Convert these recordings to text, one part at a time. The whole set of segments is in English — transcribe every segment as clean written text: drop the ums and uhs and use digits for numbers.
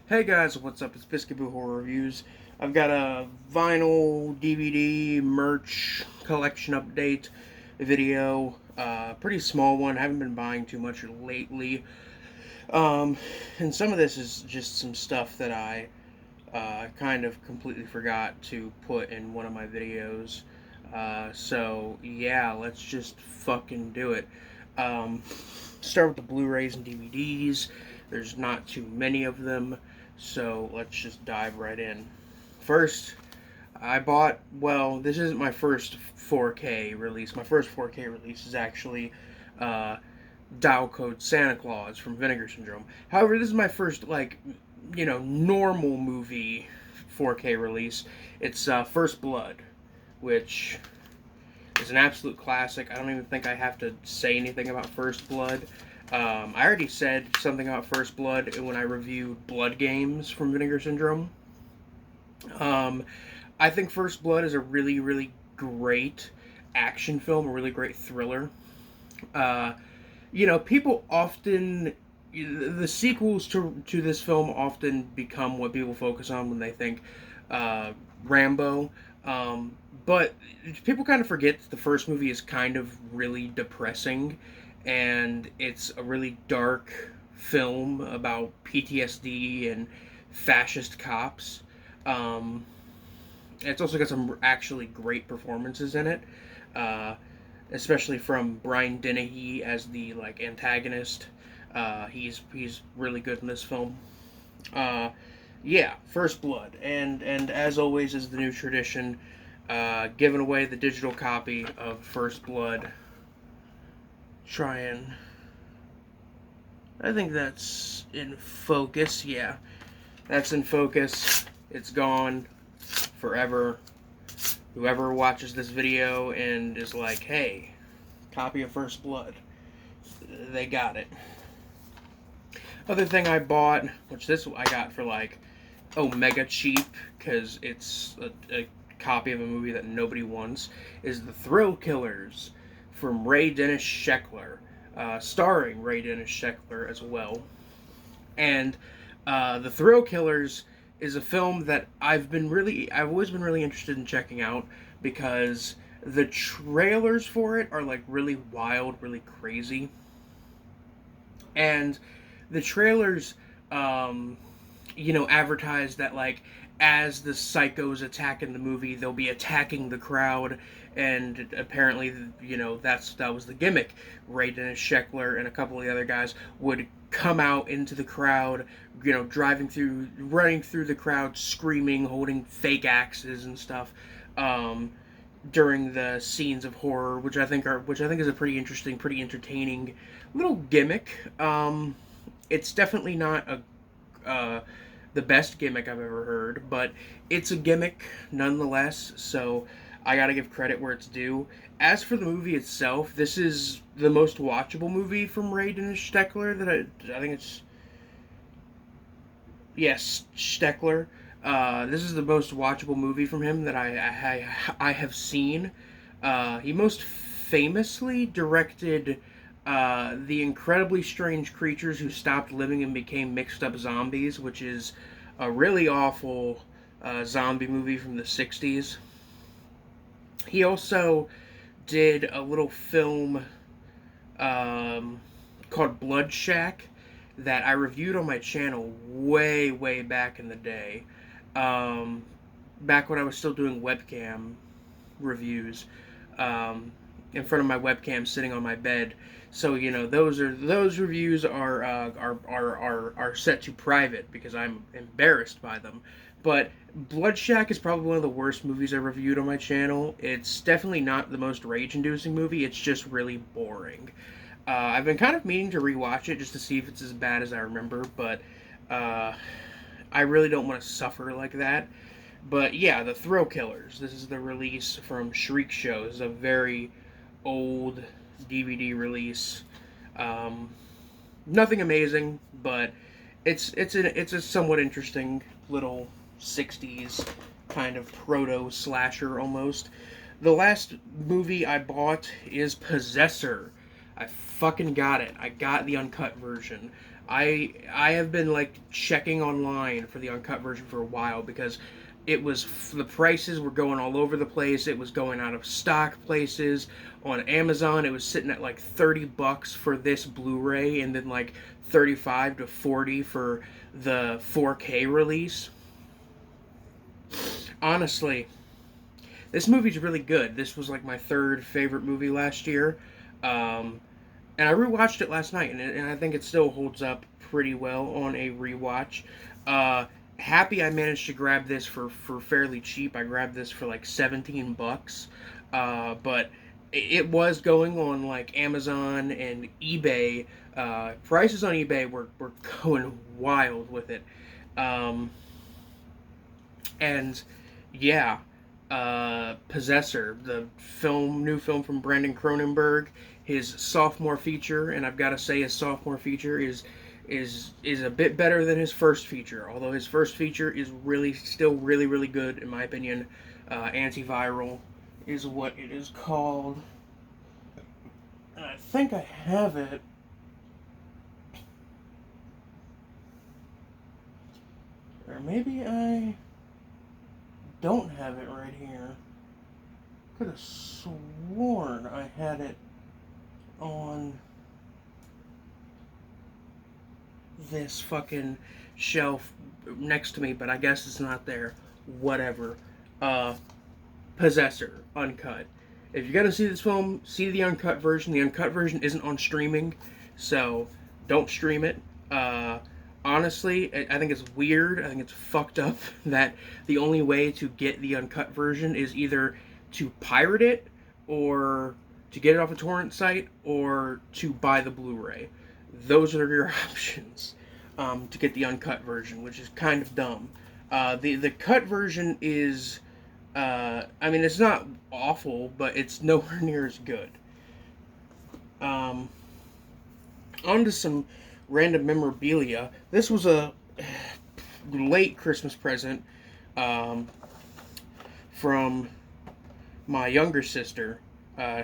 Hey guys, what's up? It's Biscuit Horror Reviews. I've got a vinyl, DVD, merch collection update video. Pretty small one. Haven't been buying too much lately. Um, and some of this is just some stuff that I kind of completely forgot to put in one of my videos. So yeah, let's just fucking do it. Um, Start with the Blu-rays and DVDs. There's not too many of them, so let's just dive right in. First, I bought, well, this isn't my first 4K release. My first 4K release is actually uh, Dial Code Santa Claus from Vinegar Syndrome. However, this is my first, normal movie 4K release. It's First Blood, which is an absolute classic. I don't even think I have to say anything about First Blood. I already said something about First Blood when I reviewed Blood Games from Vinegar Syndrome. Um, I think First Blood is a really, really great action film, a really great thriller. Uh, People often the sequels to this film often become what people focus on when they think uh, Rambo. But people kind of forget that the first movie is kind of really depressing, and it's a really dark film about PTSD and fascist cops. Um, it's also got some actually great performances in it. Uh, Especially from Brian Dennehy as the antagonist. He's really good in this film. Uh, yeah, First Blood, and as always is the new tradition, giving away the digital copy of First Blood. Try and I think that's in focus. Yeah, that's in focus. It's gone forever. Whoever watches this video and is like, hey, copy of First Blood, they got it. Other thing I bought, which this I got for mega cheap because it's a copy of a movie that nobody wants, is The Thrill Killers from Ray Dennis Sheckler, starring Ray Dennis Sheckler as well. And The Thrill Killers is a film that I've always been really interested in checking out because the trailers for it are really wild, really crazy. And the trailers, advertise that as the psychos attack in the movie, they'll be attacking the crowd, and apparently, that was the gimmick. Ray Dennis Sheckler and a couple of the other guys would come out into the crowd, running through the crowd, screaming, holding fake axes and stuff. During the scenes of horror, which I think is a pretty interesting, pretty entertaining little gimmick. It's definitely not the best gimmick I've ever heard, but it's a gimmick nonetheless. So I gotta give credit where it's due. As for the movie itself, this is the most watchable movie from Ray Dennis Steckler that I think it's yes, Steckler. This is the most watchable movie from him that I have seen. He most famously directed The Incredibly Strange Creatures Who Stopped Living and Became Mixed Up Zombies, which is a really awful zombie movie from the 60s. He also did a little film called Blood Shack that I reviewed on my channel way, way back in the day. Um, Back when I was still doing webcam reviews, in front of my webcam sitting on my bed. So those reviews are set to private because I'm embarrassed by them. But Blood Shack is probably one of the worst movies I reviewed on my channel. It's definitely not the most rage-inducing movie. It's just really boring. I've been kind of meaning to rewatch it just to see if it's as bad as I remember, but I really don't want to suffer like that. But yeah, The Thrill Killers. This is the release from Shriek Show. This is a very old DVD release. Um, Nothing amazing, but it's a somewhat interesting little 60s kind of proto slasher almost. The last movie I bought is Possessor. I fucking got it. I got the uncut version. I have been like checking online for the uncut version for a while because the prices were going all over the place. It was going out of stock places. On Amazon it was sitting at like $30 for this Blu-ray, and then like 35 to 40 for the 4K release. Honestly, this movie's really good. This was like my third favorite movie last year. And I rewatched it last night, and I think it still holds up pretty well on a rewatch. Happy I managed to grab this for fairly cheap. I grabbed this for like $17. But it was going on like Amazon and eBay. Prices on eBay were going wild with it. And yeah, Possessor, the new film from Brandon Cronenberg, his sophomore feature, and I've got to say his sophomore feature is a bit better than his first feature. Although his first feature is still really good in my opinion. Antiviral is what it is called, and I think I have it. Or maybe I don't have it right here. Could have sworn I had it on this fucking shelf next to me, but I guess it's not there. Whatever. Possessor, uncut. If you're gonna see this film, see the uncut version. The uncut version isn't on streaming, so don't stream it. Honestly, I think it's weird. I think it's fucked up that the only way to get the uncut version is either to pirate it, or to get it off a torrent site, or to buy the Blu-ray. Those are your options to get the uncut version, which is kind of dumb. The cut version is, I mean, it's not awful, but it's nowhere near as good. On to some random memorabilia. This was a late Christmas present from my younger sister.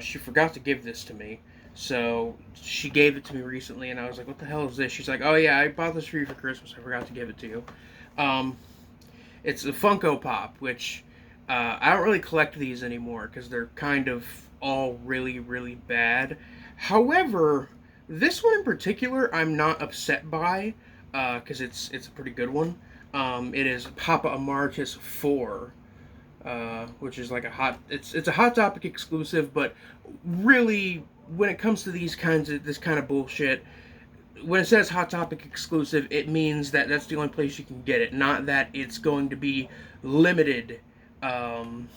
She forgot to give this to me, so she gave it to me recently, and I was like, what the hell is this? She's like, oh yeah, I bought this for you for Christmas. I forgot to give it to you. It's a Funko Pop, which I don't really collect these anymore because they're kind of all really bad. However, this one in particular, I'm not upset by, because it's a pretty good one. It is Papa Emeritus 4, which is like it's a Hot Topic exclusive, but really, when it comes to this kind of bullshit, when it says Hot Topic exclusive, it means that that's the only place you can get it, not that it's going to be limited. And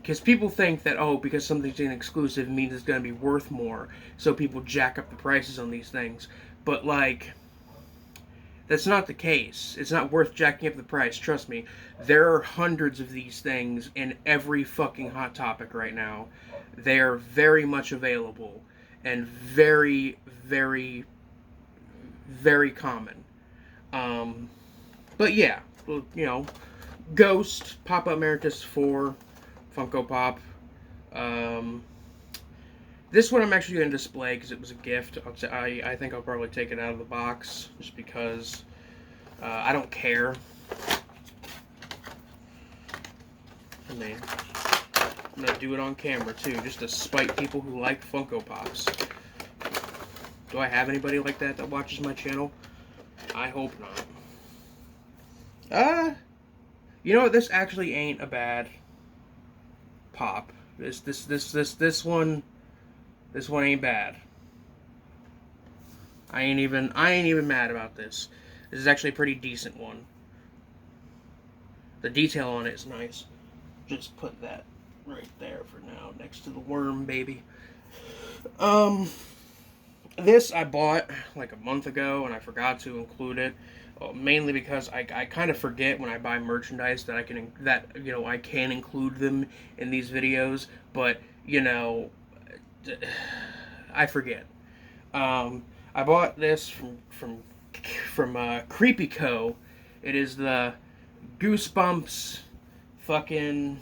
because people think that, oh, because something's an exclusive means it's going to be worth more, so people jack up the prices on these things. But, like, that's not the case. It's not worth jacking up the price, trust me. There are hundreds of these things in every fucking Hot Topic right now. They are very much available, and very common. But yeah, you know, Ghost, Papa Emeritus 4, Funko Pop. This one I'm actually going to display because it was a gift. I think I'll probably take it out of the box just because I don't care. I mean, I'm going to do it on camera too, just to spite people who like Funko Pops. Do I have anybody like that watches my channel? I hope not. You know what? This actually ain't a bad pop. This one ain't bad. I ain't even mad about this. This is actually a pretty decent one. The detail on it is nice. Just put that right there for now, next to the worm, baby. This I bought like a month ago, and I forgot to include it. Mainly because I kind of forget when I buy merchandise that I can include them in these videos, but I forget. I bought this from Creepy Co. It is the Goosebumps fucking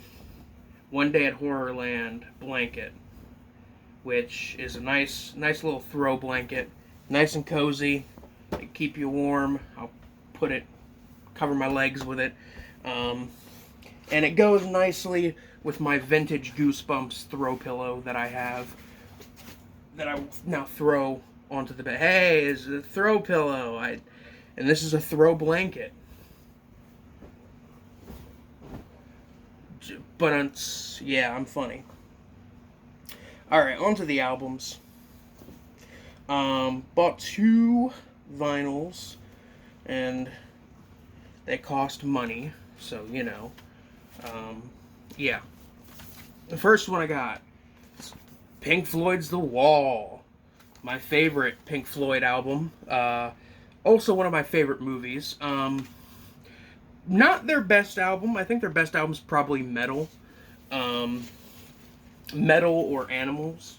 One Day at Horrorland blanket, which is a nice little throw blanket. Nice and cozy. They keep you warm. I'll cover my legs with it. And it goes nicely with my vintage Goosebumps throw pillow that I have, that I now throw onto the bed. Hey, it's a throw pillow. And this is a throw blanket. But yeah, I'm funny. Alright, onto the albums. Bought 2 vinyls, and they cost money, so, you know. Yeah. The first one I got is Pink Floyd's The Wall. My favorite Pink Floyd album. Also one of my favorite movies. Not their best album. I think their best album is probably Metal. Metal or Animals.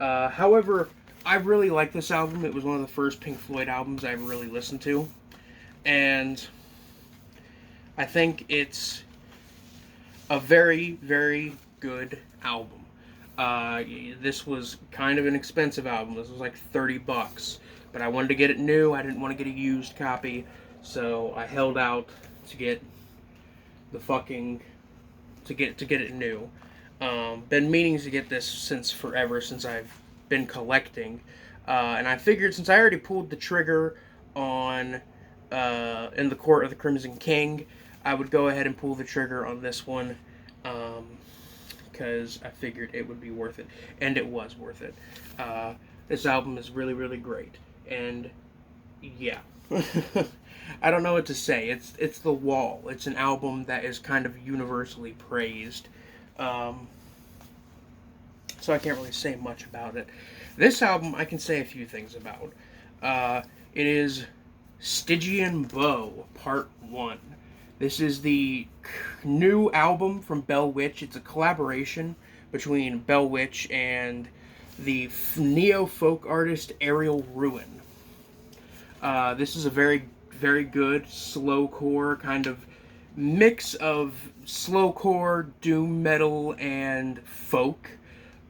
However, I really like this album. It was one of the first Pink Floyd albums I ever really listened to. And I think it's a very, very good album. This was kind of an expensive album. This was like $30. But I wanted to get it new. I didn't want to get a used copy. So I held out to get the to get it new. Been meaning to get this since forever, since I've been collecting. And I figured since I already pulled the trigger on In the Court of the Crimson King, I would go ahead and pull the trigger on this one, because I figured it would be worth it. And it was worth it. This album is really, really great. And yeah. I don't know what to say. It's The Wall. It's an album that is kind of universally praised. So I can't really say much about it. This album, I can say a few things about. It is Stygian Bow, Part 1. This is the new album from Bell Witch. It's a collaboration between Bell Witch and the neo-folk artist Ariel Ruin. This is a very, very good slowcore kind of mix of slowcore, doom metal, and folk.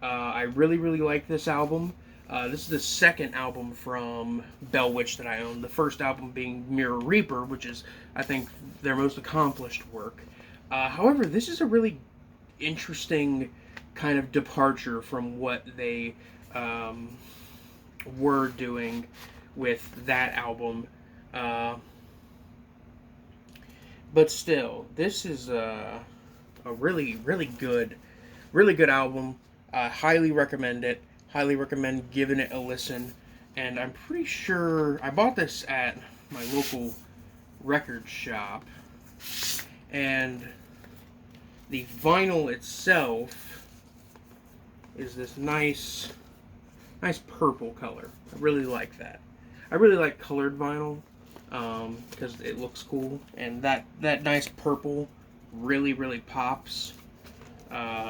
I really, really like this album. This is the second album from Bell Witch that I own. The first album being Mirror Reaper, which is, I think, their most accomplished work. However, this is a really interesting kind of departure from what they were doing with that album. But still, this is a really, really good album. Highly recommend it. Highly recommend giving it a listen. And I'm pretty sure I bought this at my local record shop. And the vinyl itself is this nice purple color. I really like that. I really like colored vinyl because it looks cool, and that nice purple really, really pops.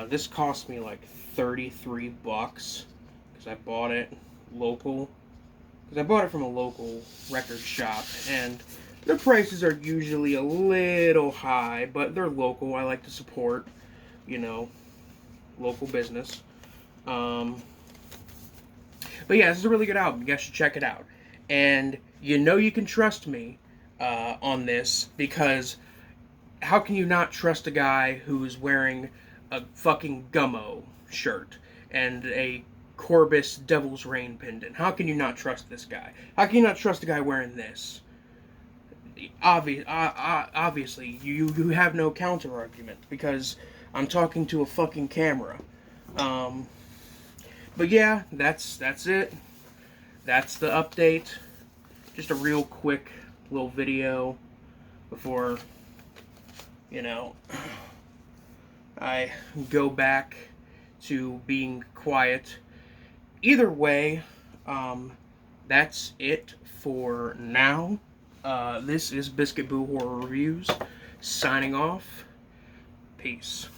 This cost me like $33 because I bought it local. Because I bought it from a local record shop, and their prices are usually a little high, but they're local. I like to support, you know, local business. But yeah, this is a really good album. You guys should check it out. And you know you can trust me on this, because how can you not trust a guy who's wearing a fucking Gummo shirt and a Corbis Devil's Reign pendant? How can you not trust this guy? How can you not trust a guy wearing this? Obviously, you have no counter argument, because I'm talking to a fucking camera. But yeah, that's it. That's the update. Just a real quick little video before, you know, I go back to being quiet. Either way, that's it for now. This is Biscuit Boo Horror Reviews, signing off. Peace.